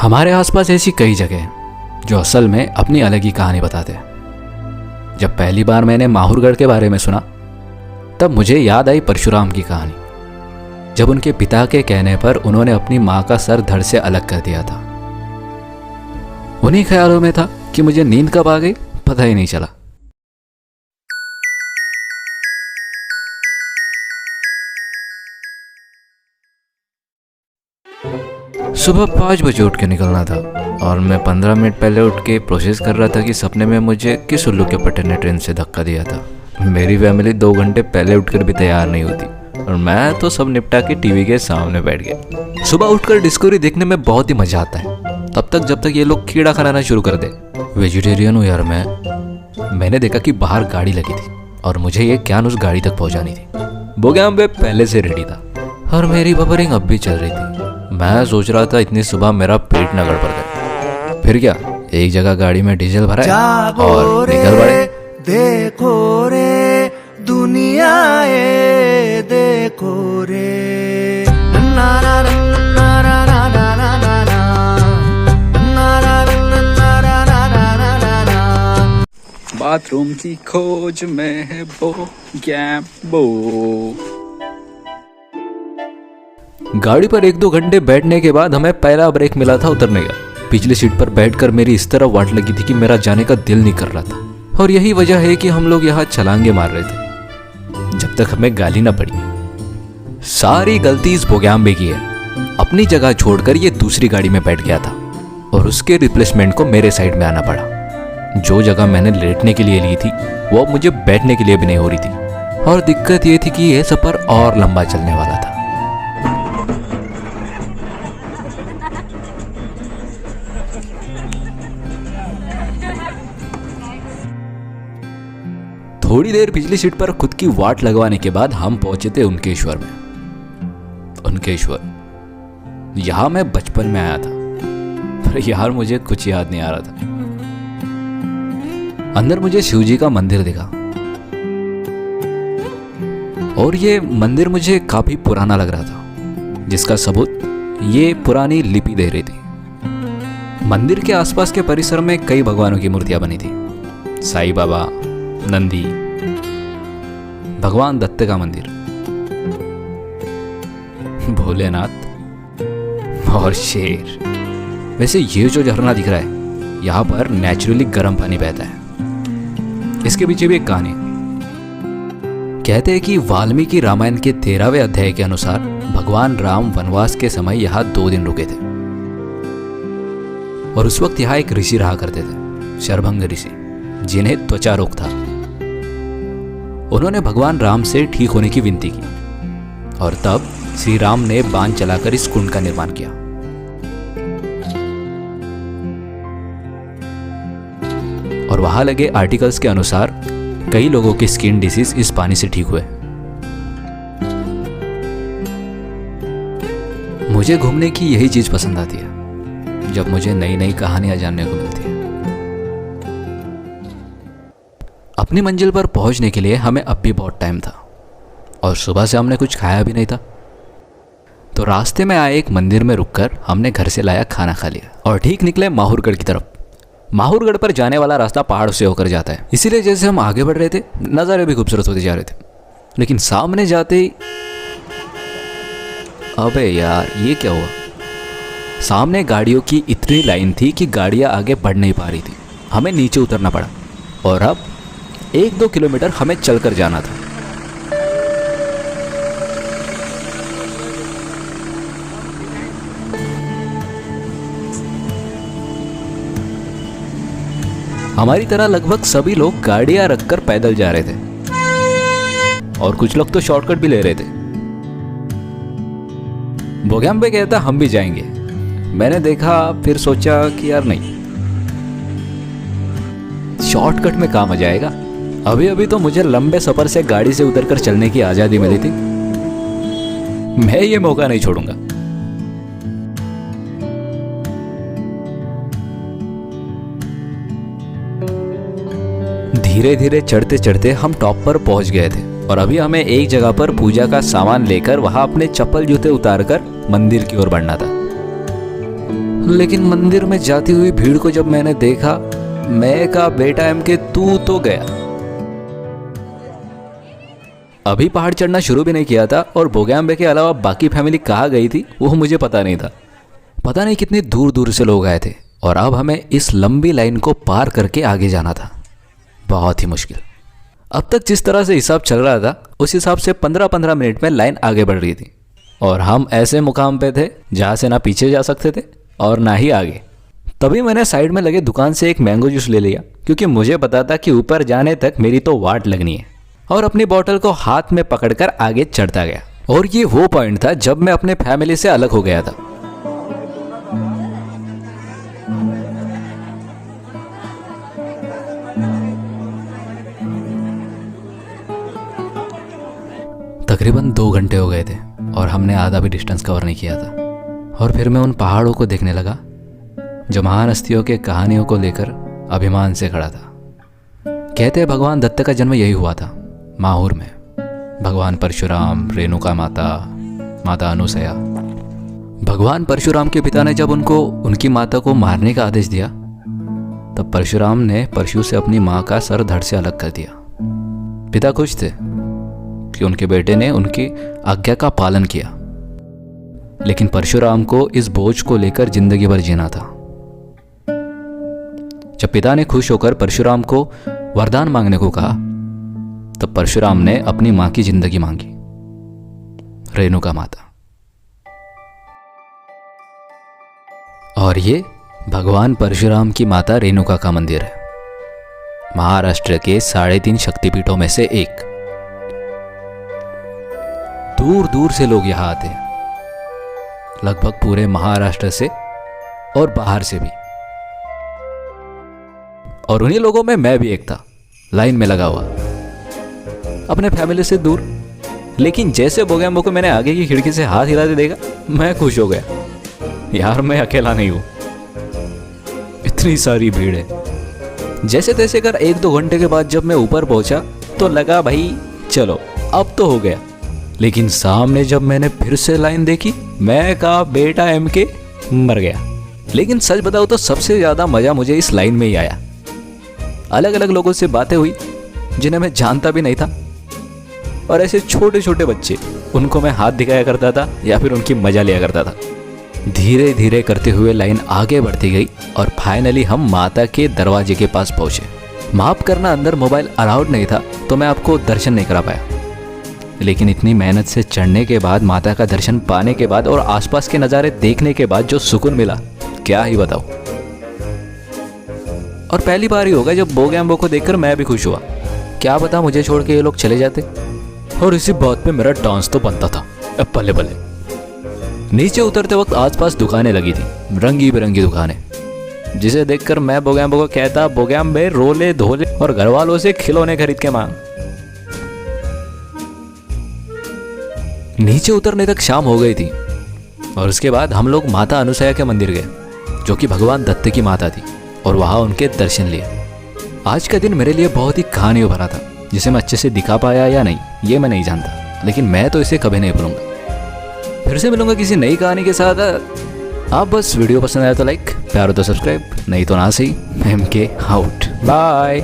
हमारे आसपास ऐसी कई जगह हैं जो असल में अपनी अलग ही कहानी बताते हैं। जब पहली बार मैंने माहुरगढ़ के बारे में सुना तब मुझे याद आई परशुराम की कहानी, जब उनके पिता के कहने पर उन्होंने अपनी मां का सर धड़ से अलग कर दिया था। उन्हीं ख्यालों में था कि मुझे नींद कब आ गई पता ही नहीं चला। सुबह 5 बजे उठ के निकलना था और मैं 15 मिनट पहले उठ के प्रोसेस कर रहा था कि सपने में मुझे किस उल्लू के पट्टे ने ट्रेन से धक्का दिया था। मेरी फैमिली 2 घंटे पहले उठकर भी तैयार नहीं होती और मैं तो सब निपटा के टीवी के सामने बैठ गया। सुबह उठकर डिस्कवरी देखने में बहुत ही मजा आता है, तब तक जब तक ये लोग कीड़ा खिलाना शुरू कर दे। वेजिटेरियन हूँ यार मैंने देखा कि बाहर गाड़ी लगी थी और मुझे ये कैन उस गाड़ी तक पहुंचानी थी। बोगैम्बे पहले से रेडी था और मेरी बबरिंग अब भी चल रही थी। मैं सोच रहा था इतनी सुबह मेरा पेट न गड़बड़ गया। फिर क्या, एक जगह गाड़ी में डीजल भरा और निकल पड़े। देखो रे दुनिया ये देखो रे बाथरूम की खोज में है बोगैम्बो। गाड़ी पर 1-2 घंटे बैठने के बाद हमें पहला ब्रेक मिला था उतरने का। पिछली सीट पर बैठकर मेरी इस तरह वाट लगी थी कि मेरा जाने का दिल नहीं कर रहा था और यही वजह है कि हम लोग यहाँ छलांगे मार रहे थे जब तक हमें गाली ना पड़ी। सारी गलती इस बोगैम्बे की है। अपनी जगह छोड़कर ये दूसरी गाड़ी में बैठ गया था और उसके रिप्लेसमेंट को मेरे साइड में आना पड़ा। जो जगह मैंने लेटने के लिए ली थी वो अब मुझे बैठने के लिए भी नहीं हो रही थी और दिक्कत ये थी कि यह सफर और लंबा चलने वाला था। थोड़ी देर पिछली सीट पर खुद की वाट लगवाने के बाद हम पहुंचे थे उनकेश्वर में। उनकेश्वर यहां मैं बचपन में आया था पर यार मुझे कुछ याद नहीं आ रहा था। अंदर मुझे शिवजी का मंदिर दिखा और ये मंदिर मुझे काफी पुराना लग रहा था, जिसका सबूत ये पुरानी लिपि दे रही थी। मंदिर के आसपास के परिसर में कई भगवानों की मूर्तियां बनी थी। साईं बाबा, नंदी, भगवान दत्त का मंदिर, भोलेनाथ और शेर। वैसे ये जो झरना दिख रहा है यहाँ पर नेचुरली गर्म पानी बहता है। इसके पीछे भी एक कहानी है। कहते हैं कि वाल्मीकि रामायण के 13वें अध्याय के अनुसार भगवान राम वनवास के समय यहाँ 2 दिन रुके थे और उस वक्त यहाँ एक ऋषि रहा करते थे, शरभंग ऋषि, जिन्हें त्वचा रोग था। उन्होंने भगवान राम से ठीक होने की विनती की और तब श्री राम ने बाण चलाकर इस कुंड का निर्माण किया। और वहां लगे आर्टिकल्स के अनुसार कई लोगों की स्किन डिसीज इस पानी से ठीक हुए। मुझे घूमने की यही चीज पसंद आती है, जब मुझे नई नई कहानियां जानने को मिलती है। अपनी मंजिल पर पहुंचने के लिए हमें अब भी बहुत टाइम था और सुबह से हमने कुछ खाया भी नहीं था। तो रास्ते में आए एक मंदिर में रुककर हमने घर से लाया खाना खा लिया और ठीक निकले माहुरगढ़ की तरफ। माहुरगढ़ पर जाने वाला रास्ता पहाड़ से होकर जाता है, इसीलिए जैसे हम आगे बढ़ रहे थे नज़ारे भी खूबसूरत होते जा रहे थे। लेकिन सामने जाते ही अबे यार ये क्या हुआ। सामने गाड़ियों की इतनी लाइन थी कि गाड़ियां आगे बढ़ नहीं पा रही थी। हमें नीचे उतरना पड़ा और अब 1-2 किलोमीटर हमें चलकर जाना था। हमारी तरह लगभग सभी लोग गाड़ियां रखकर पैदल जा रहे थे और कुछ लोग तो शॉर्टकट भी ले रहे थे। बोगैम्बे कहता हम भी जाएंगे। मैंने देखा फिर सोचा कि यार नहीं, शॉर्टकट में काम आ जाएगा। अभी अभी तो मुझे लंबे सफर से गाड़ी से उतरकर चलने की आजादी मिली थी, मैं ये मौका नहीं छोड़ूंगा। धीरे धीरे चढ़ते चढ़ते हम टॉप पर पहुंच गए थे और अभी हमें एक जगह पर पूजा का सामान लेकर वहां अपने चप्पल जूते उतारकर मंदिर की ओर बढ़ना था। लेकिन मंदिर में जाती हुई भीड़ को जब मैंने देखा, मैं कहा बेटा MK तू तो गया। अभी पहाड़ चढ़ना शुरू भी नहीं किया था और बोगैम्बे के अलावा बाकी फैमिली कहाँ गई थी वो मुझे पता नहीं था। पता नहीं कितनी दूर दूर से लोग आए थे और अब हमें इस लंबी लाइन को पार करके आगे जाना था। बहुत ही मुश्किल। अब तक जिस तरह से हिसाब चल रहा था उस हिसाब से 15-15 मिनट में लाइन आगे बढ़ रही थी और हम ऐसे मुकाम पे थे जहाँ से ना पीछे जा सकते थे और ना ही आगे। तभी मैंने साइड में लगे दुकान से एक मैंगो जूस ले लिया, क्योंकि मुझे पता था कि ऊपर जाने तक मेरी तो वाट लगनी है, और अपनी बोतल को हाथ में पकड़कर आगे चढ़ता गया। और ये वो पॉइंट था जब मैं अपने फैमिली से अलग हो गया था। तकरीबन 2 घंटे हो गए थे और हमने आधा भी डिस्टेंस कवर नहीं किया था। और फिर मैं उन पहाड़ों को देखने लगा जो महान हस्तियों के कहानियों को लेकर अभिमान से खड़ा था। कहते हैं भगवान दत्त का जन्म यही हुआ था, माहौर में। भगवान परशुराम, रेणुका माता, माता अनुसया। भगवान परशुराम के पिता ने जब उनको उनकी माता को मारने का आदेश दिया, तब परशुराम ने परशु से अपनी माँ का सर धड़ से अलग कर दिया। पिता खुश थे कि उनके बेटे ने उनकी आज्ञा का पालन किया, लेकिन परशुराम को इस बोझ को लेकर जिंदगी भर जीना था। जब पिता ने खुश होकर परशुराम को वरदान मांगने को कहा, तब परशुराम ने अपनी मां की जिंदगी मांगी, रेणुका माता। और ये भगवान परशुराम की माता रेणुका का मंदिर है, महाराष्ट्र के 3.5 शक्तिपीठों में से एक। दूर दूर से लोग यहां आते हैं, लगभग पूरे महाराष्ट्र से और बाहर से भी। और उन्हीं लोगों में मैं भी एक था, लाइन में लगा हुआ, अपने फैमिली से दूर। लेकिन जैसे बोगैम्बो को मैंने आगे की खिड़की से हाथ हिलाते देखा, मैं खुश हो गया। यार मैं अकेला नहीं हूं, इतनी सारी भीड़ है। जैसे तैसे कर 1-2 घंटे के बाद जब मैं ऊपर पहुंचा तो लगा भाई चलो अब तो हो गया। लेकिन सामने जब मैंने फिर से लाइन देखी, मैं कहा बेटा MK मर गया। लेकिन सच बताओ तो सबसे ज्यादा मजा मुझे इस लाइन में ही आया। अलग अलग लोगों से बातें हुई जिन्हें मैं जानता भी नहीं था, और ऐसे छोटे छोटे बच्चे, उनको मैं हाथ दिखाया करता था या फिर उनकी मजा लिया करता था। धीरे धीरे करते हुए लाइन आगे बढ़ती गई और फाइनली हम माता के दरवाजे के पास पहुंचे। माफ करना, अंदर मोबाइल अलाउड नहीं था तो मैं आपको दर्शन नहीं करा पाया। लेकिन इतनी मेहनत से चढ़ने के बाद, माता का दर्शन पाने के बाद और आसपास के नज़ारे देखने के बाद जो सुकून मिला, क्या ही बताऊं। और पहली बार ही होगा जब बोगैम्बो को देखकर मैं भी खुश हुआ। क्या पता मुझे छोड़ के ये लोग चले जाते। और इसी बात पे मेरा डांस तो बनता था। अब पले पले नीचे उतरते वक्त आसपास दुकानें लगी थी, रंगी बिरंगी दुकानें, जिसे देखकर मैं बोगैम्बो को कहता, बोगैम्बे रोले धोले और घर वालों से खिलौने खरीद के मांग। नीचे उतरने तक शाम हो गई थी और उसके बाद हम लोग माता अनुसया के मंदिर गए, जो कि भगवान दत्त की माता थी, और वहां उनके दर्शन लिए। आज का दिन मेरे लिए बहुत ही कहानियों भरा था, जिसे मैं अच्छे से दिखा पाया या नहीं ये मैं नहीं जानता, लेकिन मैं तो इसे कभी नहीं भूलूंगा। फिर से मिलूंगा किसी नई कहानी के साथ। आप बस वीडियो पसंद आया तो लाइक, प्यार हो तो सब्सक्राइब, नहीं तो ना सही। MK out, bye.